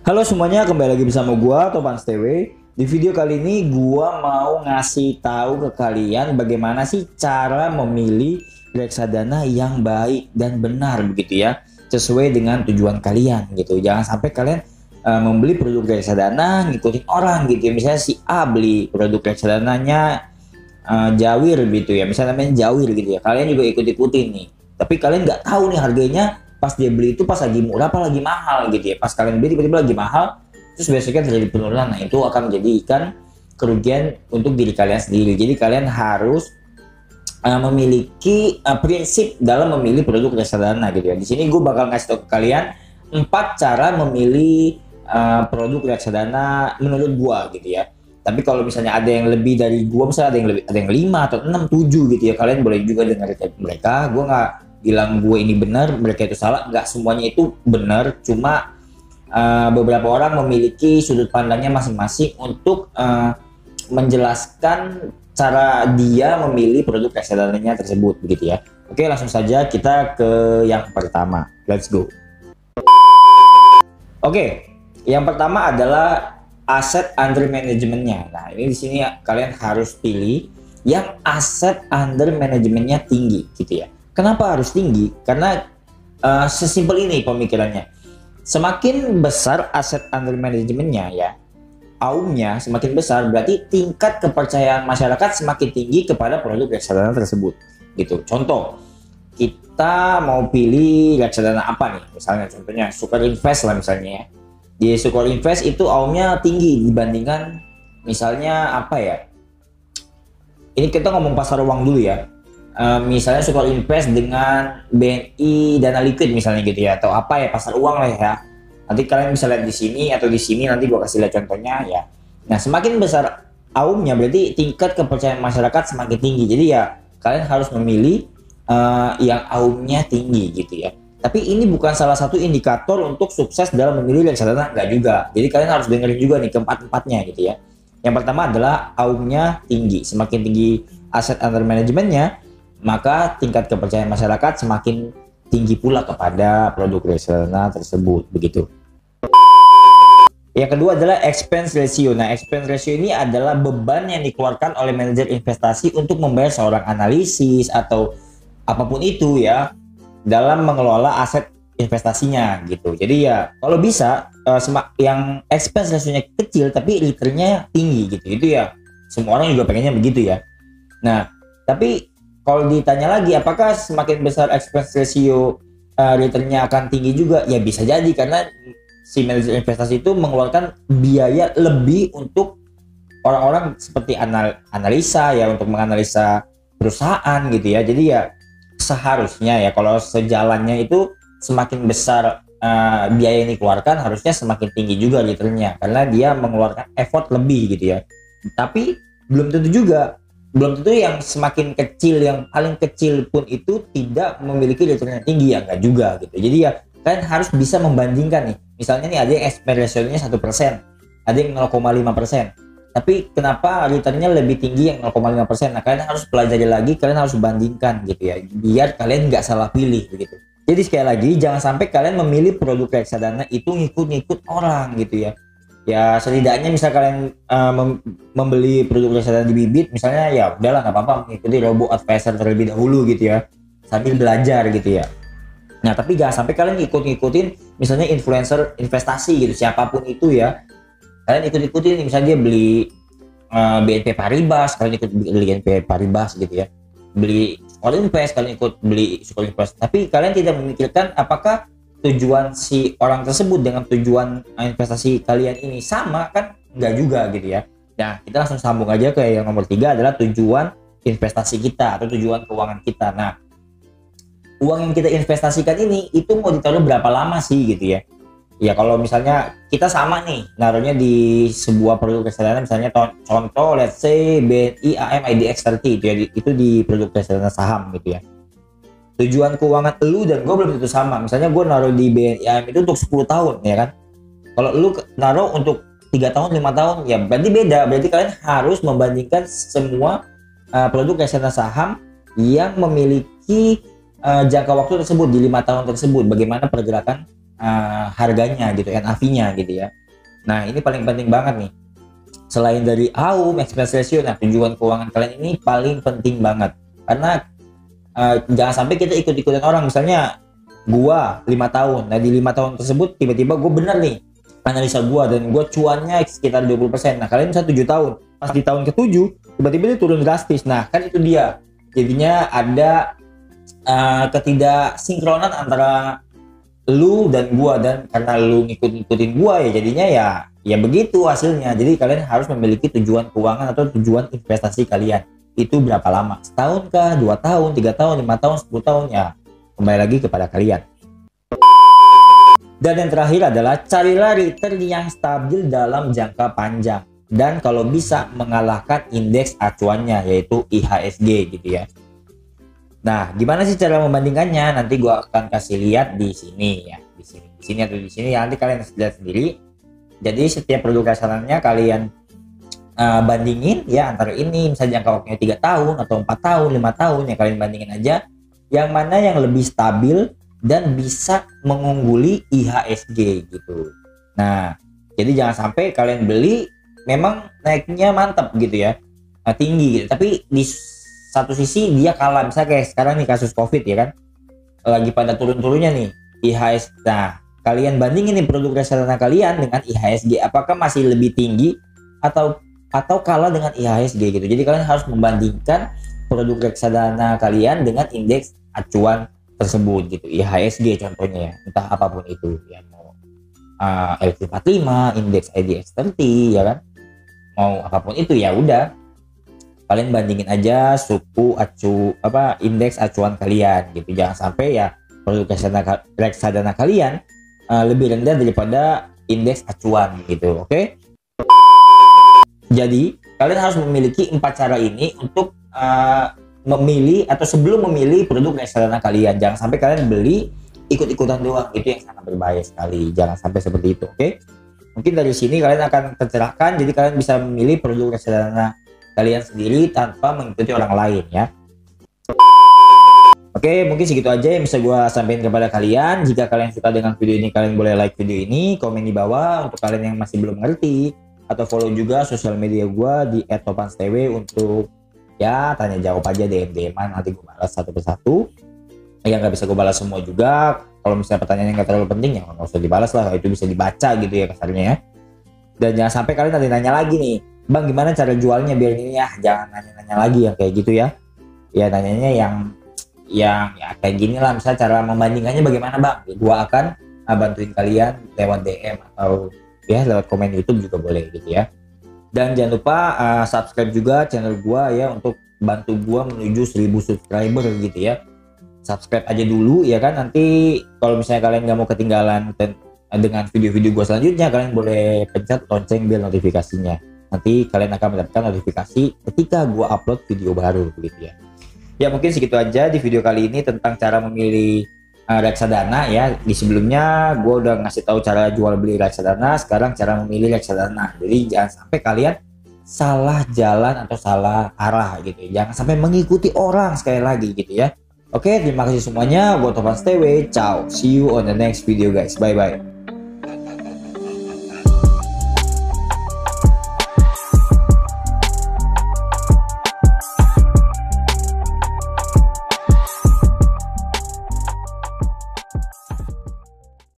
Halo semuanya, kembali lagi bersama gua Topan STW. Di video kali ini gua mau ngasih tahu ke kalian bagaimana sih cara memilih reksadana yang baik dan benar begitu ya, sesuai dengan tujuan kalian gitu. Jangan sampai kalian membeli produk reksadana ngikutin orang gitu ya. Misalnya si A beli produk reksadananya Jawir gitu ya, misalnya namanya Jawir gitu ya. Kalian juga ikut-ikutin nih. Tapi kalian nggak tahu nih harganya pas dia beli itu pas lagi murah apa lagi mahal gitu ya. Pas kalian beli tiba-tiba lagi mahal, terus besoknya terjadi penurunan. Nah, itu akan menjadikan kerugian untuk diri kalian sendiri. Jadi kalian harus memiliki prinsip dalam memilih produk reksadana gitu ya. Di sini gue bakal ngasih tahu ke kalian 4 cara memilih produk reksadana menurut gua gitu ya. Tapi kalau misalnya ada yang lebih dari gua, misalnya ada yang 5 atau 6 7 gitu ya, kalian boleh juga dengar mereka. Gua nggak bilang gue ini benar, mereka itu salah. Nggak semuanya itu benar, cuma beberapa orang memiliki sudut pandangnya masing-masing untuk menjelaskan cara dia memilih produk reksadananya tersebut begitu ya. Oke, langsung saja kita ke yang pertama. Let's go. Oke, yang pertama adalah aset under manajemennya. Nah, ini di sini kalian harus pilih yang aset under manajemennya tinggi gitu ya. Kenapa harus tinggi? Karena sesimpel ini pemikirannya. Semakin besar aset under manajemennya ya, AUM-nya semakin besar, berarti tingkat kepercayaan masyarakat semakin tinggi kepada produk reksadana tersebut. Gitu. Contoh, kita mau pilih reksadana apa nih? Misalnya contohnya Sukor Invest lah misalnya ya. Di Sukor Invest itu AUM-nya tinggi dibandingkan misalnya apa ya? Ini kita ngomong pasar uang dulu ya. Misalnya Sukor Invest dengan BNI Dana Liquid misalnya gitu ya, atau apa ya, pasar uang lah ya. Nanti kalian bisa lihat di sini atau di sini, nanti gua kasih lihat contohnya ya. Nah, semakin besar AUM-nya berarti tingkat kepercayaan masyarakat semakin tinggi. Jadi ya kalian harus memilih yang AUM-nya tinggi gitu ya. Tapi ini bukan salah satu indikator untuk sukses dalam memilih reksadana, enggak juga. Jadi kalian harus dengerin juga nih keempat-empatnya gitu ya. Yang pertama adalah AUM-nya tinggi. Semakin tinggi aset under manajemennya, maka tingkat kepercayaan masyarakat semakin tinggi pula kepada produk reksadana tersebut begitu. Yang kedua adalah expense ratio. Nah, expense ratio ini adalah beban yang dikeluarkan oleh manajer investasi untuk membayar seorang analisis atau apapun itu ya dalam mengelola aset investasinya gitu. Jadi ya kalau bisa yang expense ratio-nya kecil tapi returnnya tinggi gitu. Itu ya semua orang juga pengennya begitu ya. Nah, tapi kalau ditanya lagi apakah semakin besar expense ratio returnnya akan tinggi juga? Ya bisa jadi karena si manajer investasi itu mengeluarkan biaya lebih untuk orang-orang seperti analisa ya, untuk menganalisa perusahaan gitu ya. Jadi ya seharusnya ya kalau sejalannya itu semakin besar biaya yang dikeluarkan, harusnya semakin tinggi juga returnnya karena dia mengeluarkan effort lebih gitu ya. Tapi belum tentu juga, belum tentu yang semakin kecil, yang paling kecil pun itu tidak memiliki return yang tinggi ya, enggak juga gitu. Jadi ya kalian harus bisa membandingkan nih. Misalnya nih ada yang expense ratio-nya 1%, ada yang 0,5%. Tapi kenapa returnnya lebih tinggi yang 0,5%? Nah, kalian harus pelajari lagi, kalian harus bandingkan gitu ya, biar kalian nggak salah pilih begitu. Jadi sekali lagi, jangan sampai kalian memilih produk reksadana itu ngikut-ngikut orang gitu ya. Ya setidaknya misal kalian membeli produk reksadana di Bibit, misalnya ya udahlah nggak apa-apa mengikuti robo advisor terlebih dahulu gitu ya, sambil belajar gitu ya. Nah, tapi jangan sampai kalian ikut-ikutin misalnya influencer investasi gitu, siapapun itu ya. Kalian ikut-ikutin, misalnya dia beli BNP Paribas, kalian ikut beli BNP Paribas gitu ya. Beli Sukor Invest, kalian ikut beli Sukor Invest. Tapi kalian tidak memikirkan apakah tujuan si orang tersebut dengan tujuan investasi kalian ini sama kan? Enggak juga gitu ya. Nah, kita langsung sambung aja ke yang nomor 3 adalah tujuan investasi kita atau tujuan keuangan kita. Nah, uang yang kita investasikan ini itu mau ditaruh berapa lama sih gitu ya. Ya kalau misalnya kita sama nih naruhnya di sebuah produk reksadana, misalnya contoh let's say BNI AM IDX 30 itu ya, itu di produk reksadana saham gitu ya. Tujuan keuangan lu dan gue belum tentu sama. Misalnya gue naruh di BNI AM itu untuk 10 tahun ya kan. Kalau lu naruh untuk 3 tahun, 5 tahun ya berarti beda. Berarti kalian harus membandingkan semua produk reksadana saham yang memiliki jangka waktu tersebut di 5 tahun tersebut, bagaimana pergerakan harganya gitu, NAV-nya gitu ya. Nah ini paling penting banget nih. Selain dari AUM, expense ratio, nah tujuan keuangan kalian ini paling penting banget. Karena jangan sampai kita ikut-ikutan orang. Misalnya gua 5 tahun, nah di 5 tahun tersebut tiba-tiba gue bener nih analisa gua dan gua cuannya sekitar 20%. Nah kalian bisa 7 tahun, pas di tahun ke-7 tiba-tiba dia turun drastis. Nah kan itu dia, jadinya ada ketidaksinkronan antara lu dan gua, dan karena lu ngikutin gua ya jadinya ya begitu hasilnya. Jadi kalian harus memiliki tujuan keuangan atau tujuan investasi kalian. Itu berapa lama? Setahun kah? 2 tahun, 3 tahun, 5 tahun, 10 tahun ya. Kembali lagi kepada kalian. Dan yang terakhir adalah carilah return yang stabil dalam jangka panjang dan kalau bisa mengalahkan indeks acuannya yaitu IHSG gitu ya. Nah, gimana sih cara membandingkannya? Nanti gua akan kasih lihat di sini ya, di sini atau di sini ya, nanti kalian lihat sendiri. Jadi setiap produk reksadana kalian bandingin ya antara ini, misalnya jangka waktunya 3 tahun atau 4 tahun, 5 tahun ya, kalian bandingin aja yang mana yang lebih stabil dan bisa mengungguli IHSG gitu. Nah, jadi jangan sampai kalian beli memang naiknya mantap gitu ya, tinggi gitu, tapi di satu sisi dia kalah. Misalnya kayak sekarang nih kasus COVID ya kan, lagi pada turun-turunnya nih IHSG. Nah kalian bandingin nih produk reksadana kalian dengan IHSG, apakah masih lebih tinggi atau kalah dengan IHSG gitu. Jadi kalian harus membandingkan produk reksadana kalian dengan indeks acuan tersebut gitu, IHSG contohnya ya, entah apapun itu ya, mau LQ45, indeks IDX30 ya kan, mau apapun itu ya udah kalian bandingin aja indeks acuan kalian gitu. Jangan sampai ya produk reksadana kalian lebih rendah daripada indeks acuan gitu. Oke? Jadi kalian harus memiliki 4 cara ini untuk memilih atau sebelum memilih produk reksadana kalian. Jangan sampai kalian beli ikut-ikutan doang, itu yang sangat berbahaya sekali. Jangan sampai seperti itu. Oke? Mungkin dari sini kalian akan tercerahkan, jadi kalian bisa memilih produk reksadana kalian sendiri tanpa mengikuti orang lain ya. Oke, mungkin segitu aja yang bisa gue sampaikan kepada kalian. Jika kalian suka dengan video ini, kalian boleh like video ini, komen di bawah untuk kalian yang masih belum ngerti, atau follow juga sosial media gue di @topanstw untuk ya tanya jawab aja, DM-an, nanti gue balas satu persatu. Yang nggak bisa gue balas semua juga, kalau misalnya pertanyaannya nggak terlalu penting ya nggak usah dibalas lah, itu bisa dibaca gitu ya kasarnya ya. Dan jangan sampai kalian nanti nanya lagi nih, Bang gimana cara jualnya biar ini ya, jangan nanya-nanya lagi yang kayak gitu ya. Ya nanyanya yang ya kayak gini lah, misalnya cara membandingkannya bagaimana Bang. Gua akan bantuin kalian lewat DM atau ya lewat komen YouTube juga boleh gitu ya. Dan jangan lupa subscribe juga channel gua ya untuk bantu gua menuju 1000 subscriber gitu ya. Subscribe aja dulu ya kan, nanti kalau misalnya kalian nggak mau ketinggalan dengan video-video gua selanjutnya, kalian boleh pencet lonceng bel notifikasinya. Nanti kalian akan mendapatkan notifikasi ketika gua upload video baru gitu ya. Ya mungkin segitu aja di video kali ini tentang cara memilih reksadana ya. Di sebelumnya gua udah ngasih tahu cara jual beli reksadana, sekarang cara memilih reksadana. Jadi jangan sampai kalian salah jalan atau salah arah gitu. Jangan sampai mengikuti orang sekali lagi gitu ya. Oke, terima kasih semuanya. Gua Topanstw. Ciao. See you on the next video guys. Bye bye.